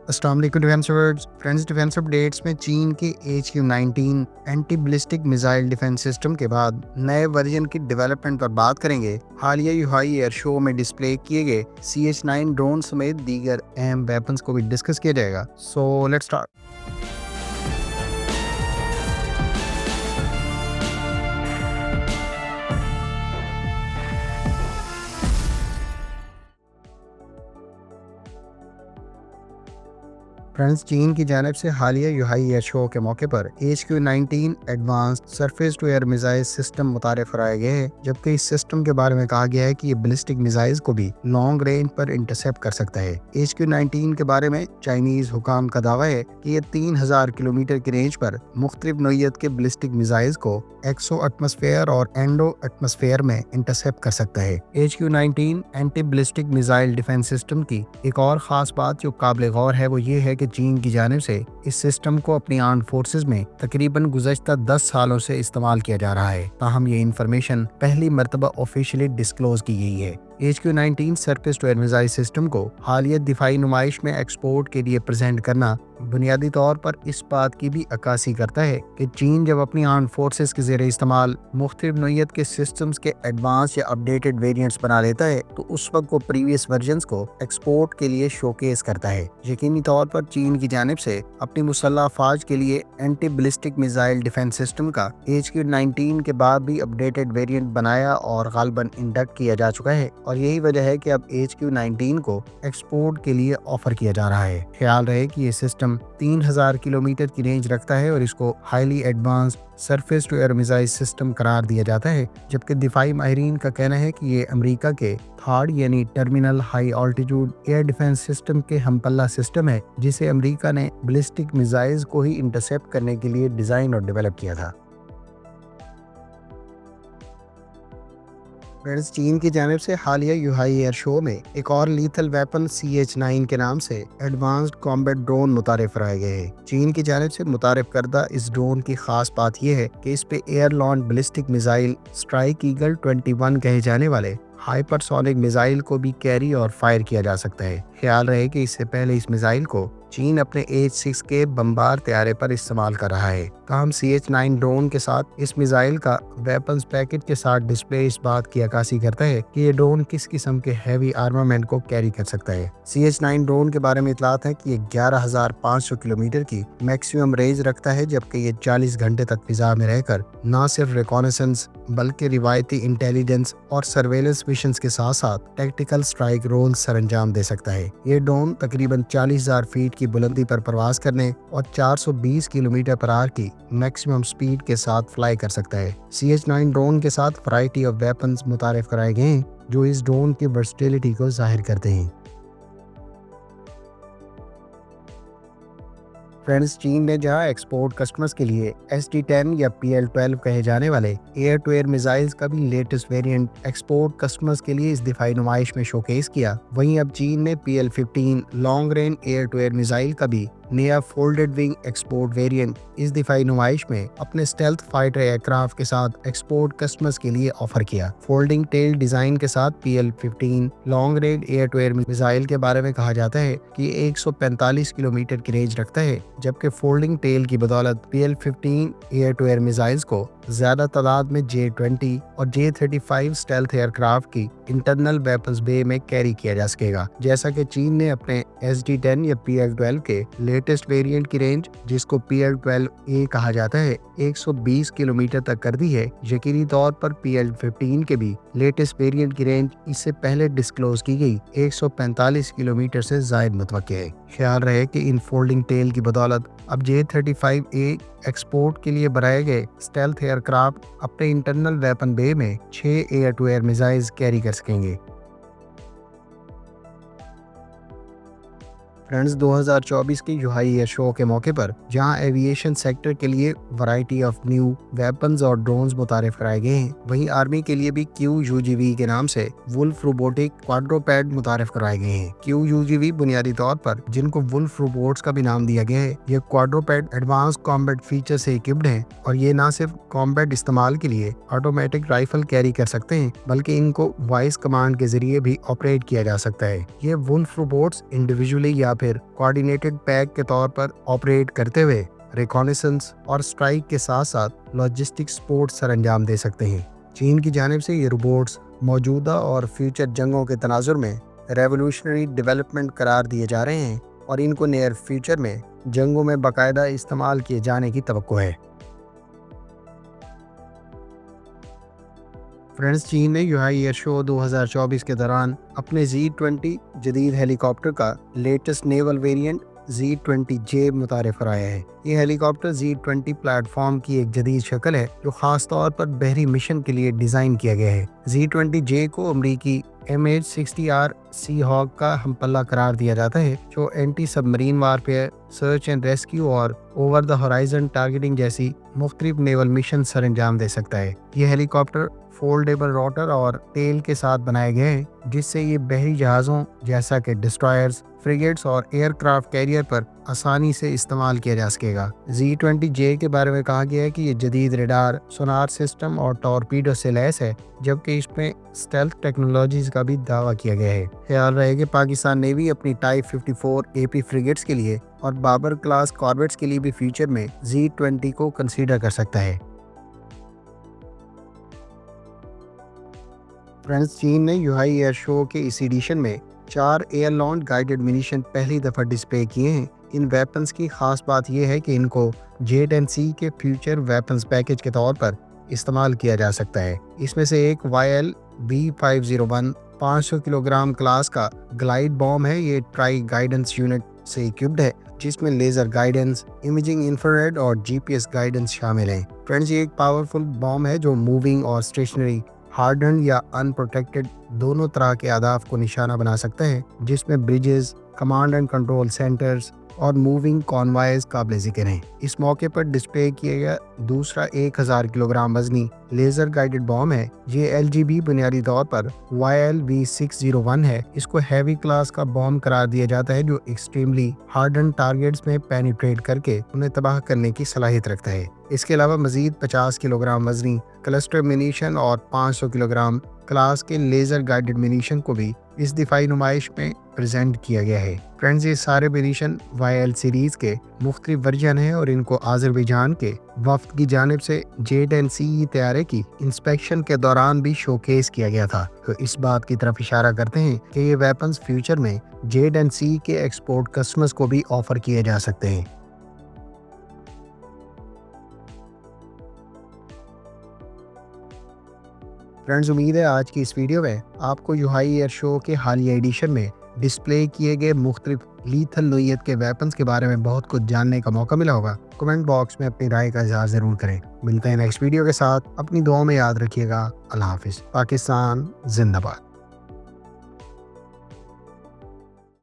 अस्सलाम वालेकुम defence updates में चीन के HQ-19 anti ballistic missile defence system के बाद नए वर्जन की डेवलपमेंट पर बात करेंगे। हालिया यूहाई एयर शो में डिस्प्ले किए गए CH-9 ड्रोन समेत दीगर अहम वेपन्स को भी डिस्कस किया जाएगा। So let's start. फ्रेंड्स, चीन की जानिब से हालिया यूहाई एयर शो के मौके पर HQ-19 advanced surface to air missile system मुतारिफ कराए गए हैं, जबकि इस सिस्टम के बारे में कहा गया है कि ये बैलिस्टिक मिसाइल्स को भी लॉन्ग रेंज पर इंटरसेप्ट कर सकता है। HQ-19 के बारे में चाइनीज हुकाम का दावा है कि ये 3000 किलोमीटर की रेंज पर मुख्तलिफ नोयत के बैलिस्टिक मिसाइल्स को एक्सो एटमॉस्फेयर और एंडो एटमॉस्फेयर में इंटरसेप्ट कर सकता है। HQ-19 anti ballistic missile defence system की एक और खास बात जो काबिल गौर है वो ये है कि चीन की जानिब से इस सिस्टम को अपनी आर्म्ड फोर्सेस में तकरीबन गुज़श्ता 10 सालों से इस्तेमाल किया जा रहा है। ताहम ये इंफॉर्मेशन पहली मर्तबा ऑफिशियली डिस्क्लोज की गई है। HQ-19 surface to air missile system को हालिया दिफाई नुमाइश में एक्सपोर्ट के लिए प्रेजेंट करना बुनियादी तौर पर इस बात की भी अक्कासी करता है कि चीन जब अपनी आर्म्ड फोर्सेस के ज़ेरे इस्तेमाल मुख्तलिफ नोयत के सिस्टम्स के एडवांस या अपडेटेड वेरिएंट्स बना लेता है तो उस वक्त वो प्रीवियस वर्जन्स को एक्सपोर्ट के लिए शोकेस करता है। यकीनी तौर पर चीन की जानिब से अपनी मुसल्लह अफवाज के लिए anti ballistic missile defence system का HQ-19 के बाद भी अपडेटेड वेरिएंट बनाया और गालबन इंडक्ट किया जा चुका है, और यही वजह है कि अब HQ-19 को एक्सपोर्ट के लिए ऑफर किया जा रहा है। ख्याल रहे कि ये सिस्टम 3000 किलोमीटर की रेंज रखता है और इसको highly advanced surface to air missile system करार दिया जाता है, जबकि दिफाई माहिरीन का कहना है कि ये अमेरिका के थर्ड यानी terminal high altitude air defence system के हमपल्ला सिस्टम है, जिसे अमेरिका ने बैलिस्टिक मिसाइल्स को ही इंटरसेप्ट करने के लिए डिजाइन और डेवलप किया था। चीन की जानिब से हालिया यूहाई एयर शो में एक और लीथल वेपन CH-9 के नाम से एडवांस्ड कॉम्बैट ड्रोन मुतारिफ कराए गए हैं। चीन की जानिब से मुतारिफ करदा इस ड्रोन की खास बात यह है कि इस पे air launch ballistic missile strike eagle 21 कहे जाने वाले हाइपरसोनिक मिसाइल को भी कैरी और फायर किया जा सकता है। ख्याल रहे कि इससे पहले इस मिसाइल को चीन अपने H-6 के बमबार तैयारे पर इस्तेमाल कर रहा है। ताहम CH-9 ड्रोन के साथ इस मिसाइल का वेपन्स पैकेज के साथ डिस्प्ले इस बात की अक्कासी करता है कि ये ड्रोन किस किस्म के हैवी आर्मामेंट को कैरी कर सकता है। CH-9 ड्रोन के बारे में इतलात है कि ये 11,500 किलोमीटर की मैक्सिमम रेंज रखता है, जबकि ये 40 घंटे तक फिजा में रहकर न सिर्फ रिकॉनेसेंस बल्कि रिवायती इंटेलिजेंस और सर्वेलेंस मिशंस के साथ साथ टैक्टिकल स्ट्राइक रोल सरंजाम दे सकता है। ये ड्रोन तकरीबन 40,000 फीट की बुलंदी पर प्रवास करने और 420 किलोमीटर पर आवर की मैक्सिमम स्पीड के साथ फ्लाई कर सकता है। CH-9 ड्रोन के साथ वैरायटी ऑफ वेपन्स मुतारिफ कराए गए हैं जो इस ड्रोन की वर्सटिलिटी को जाहिर करते हैं। फ्रेंड्स, चीन ने जहां एक्सपोर्ट कस्टमर्स के लिए SD-10 या PL-12 कहे जाने वाले एयर टू एयर मिसाइल्स का भी लेटेस्ट वेरिएंट एक्सपोर्ट कस्टमर्स के लिए इस दिफाई नुमाइश में शोकेस किया, वहीं अब चीन ने PL-15 long range air to air missile का भी नया फोल्डेड विंग एक्सपोर्ट वेरिएंट इस दिफाई नुमाइश में अपने स्टेल्थ फाइटर एयरक्राफ्ट के साथ एक्सपोर्ट कस्टमर्स के लिए ऑफर किया। फोल्डिंग टेल डिजाइन के साथ PL-15 long range air to air missile के बारे में कहा जाता है कि 145 किलोमीटर की रेंज रखता है, जबकि फोल्डिंग टेल की बदौलत PL-15 air to air missiles को ज्यादा तादाद में J-20 और J-35 स्टेल्थ एयरक्राफ्ट की इंटरनल वेपन्स बे में कैरी किया जा सकेगा। जैसा कि चीन ने अपने SD-10 या PL-12 के लेटेस्ट वेरिएंट की रेंज, जिसको PL-12A कहा जाता है, 120 किलोमीटर तक कर दी है। यकीनी तौर पर PL-15 के भी लेटेस्ट वेरिएंट की रेंज इससे पहले डिस्क्लोज की गई 145 किलोमीटर से जायद मुतवक्के है। ख्याल रहे कि इन फोल्डिंग टेल की बदौलत अब J-35A एक्सपोर्ट के लिए बनाए गए स्टेल्थ एयरक्राफ्ट अपने इंटरनल वेपन बे में 6 air to air missiles carry कर सकेंगे। फ्रेंड्स, 2024 के यूहाई एयर शो के मौके पर जहां एविएशन सेक्टर के लिए वैरायटी ऑफ न्यू वेपन्स और ड्रोन्स मुतारिफ कराए गए हैं, वहीं आर्मी के लिए भी QUGV के नाम से वुल्फ रोबोटिक क्वाड्रोपैड मुतारिफ कराए गए हैं। QUGV बुनियादी तौर पर, जिनको वुल्फ रोबोट्स का भी नाम दिया गया है, ये क्वाड्रोपैड एडवांस कॉम्बैट फीचर से इक्विप्ड हैं और ये न सिर्फ कॉम्बैट इस्तेमाल के लिए ऑटोमेटिक राइफल कैरी कर सकते हैं, बल्कि इनको वॉइस कमांड के जरिए भी ऑपरेट किया जा सकता है। ये वुल्फ रोबोट्स इंडिविजुअली या फिर कोऑर्डिनेटेड पैक के तौर पर ऑपरेट करते हुए रिकॉनेसेंस और स्ट्राइक के साथ साथ लॉजिस्टिक सपोर्ट सरंजाम दे सकते हैं। चीन की जानिब से ये रोबोट्स मौजूदा और फ्यूचर जंगों के तनाजुर में रेवोल्यूशनरी डेवलपमेंट करार दिए जा रहे हैं और इनको नियर फ्यूचर में जंगों में बाकायदा इस्तेमाल किए जाने की तवक्को है। फ्रेंड्स, चीन ने यूहाई एयर शो 2024 के दौरान अपने Z-20 जदीद हेलीकॉप्टर का लेटेस्ट नेवल वेरिएंट Z-20J मुतारिफ कराया है। ये हेलीकॉप्टर Z-20 प्लेटफॉर्म की एक जदीद शक्ल है जो खास तौर पर बहरी मिशन के लिए डिज़ाइन किया गया है। Z-20J को अमरीकी MH-60R Seahawk का हमपल्ला करार दिया जाता है जो anti submarine warfare, search and rescue और ओवर द होराइजन टारगेटिंग जैसी मुख्तलिफ नेवल मिशन सरंजाम दे सकता है। ये हेलीकॉप्टर फोल्डेबल रोटर और टेल के साथ बनाए गए हैं जिससे ये बहरी जहाज़ों जैसा कि डिस्ट्रॉयर्स, फ्रिगेट्स और एयरक्राफ्ट कैरियर पर आसानी से इस्तेमाल किया जा सकेगा। Z-20J के बारे में कहा गया है कि ये जदीद रेडार, सोनार सिस्टम और टॉर्पीडो से लैस है, जबकि इसमें स्टेल्थ टेक्नोलॉजीज का भी दावा किया गया है। ख्याल रहे कि पाकिस्तान नेवी अपनी टाइप 54 AP फ्रिगेट्स के लिए और बाबर क्लास कॉर्वेट्स के लिए भी फ्यूचर में Z-20 को कंसीडर कर सकता है। फ्रेंड्स, चीन ने यूहाई एयर शो के इस एडिशन में 4 एयर लॉन्च गाइडेड मिशन पहली दफ़ा डिस्प्ले किए हैं। इन वेपन्स की खास बात यह है कि इनको J-10C के फ्यूचर वेपन्स पैकेज के तौर पर इस्तेमाल किया जा सकता है। इसमें से एक YL-B501 500 किलोग्राम क्लास का ग्लाइड बॉम्ब है। ये ट्राई गाइडेंस यूनिट से इक्विप्ड है जिसमें लेज़र गाइडेंस, इमेजिंग, इंफ्रारेड और GPS गाइडेंस शामिल हैं। फ्रेंड्स, ये एक पावरफुल बॉम्ब है जो मूविंग और स्टेशनरी, हार्डन या अनप्रोटेक्टेड दोनों तरह के अहदाफ को निशाना बना सकते हैं, जिसमें bridges, command and control centres और मूविंग कॉन्वायज काबिल ज़िक्र हैं। इस मौके पर डिस्प्ले किया गया दूसरा 1000 किलोग्राम वजनी लेज़र गाइडेड बॉम्ब है। ये LGB बुनियादी तौर पर YL-B601 है। इसको हैवी क्लास का बॉम्ब करार दिया जाता है जो एक्सट्रीमली हार्डन टारगेट्स में पेनिट्रेट करके उन्हें तबाह करने की सलाहियत रखता है। इसके अलावा मजीद 50 किलोग्राम वजनी क्लस्टर मिनीशन और 500 किलोग्राम क्लास के लेज़र गाइडेड मिनीशन को भी इस दिफाई नुमाइश में प्रेजेंट किया गया है। फ्रेंड्स, ये सारे मिनीशन YL सीरीज के मुख्तलिफ वर्जन हैं और इनको आज़रबैजान के वफ्द की जानिब से J-10C तैयारे की इंस्पेक्शन के दौरान भी शोकेस किया गया था। तो इस बात की तरफ इशारा करते हैं कि ये वेपन्स फ्यूचर में J-10C के एक्सपोर्ट कस्टमर्स को भी ऑफर किए जा सकते हैं। फ्रेंड्स, उम्मीद है आज की इस वीडियो में आपको यूहाई एयर शो के हालिया एडिशन में डिस्प्ले किए गए मुख्तलिफ लीथल नोयत के वेपन्स के बारे में बहुत कुछ जानने का मौका मिला होगा। कमेंट बॉक्स में अपनी राय का इज़हार ज़रूर करें। मिलते हैं नेक्स्ट वीडियो के साथ। अपनी दुआ में याद रखिएगा। अल्लाह हाफिज़। पाकिस्तान जिंदाबाद।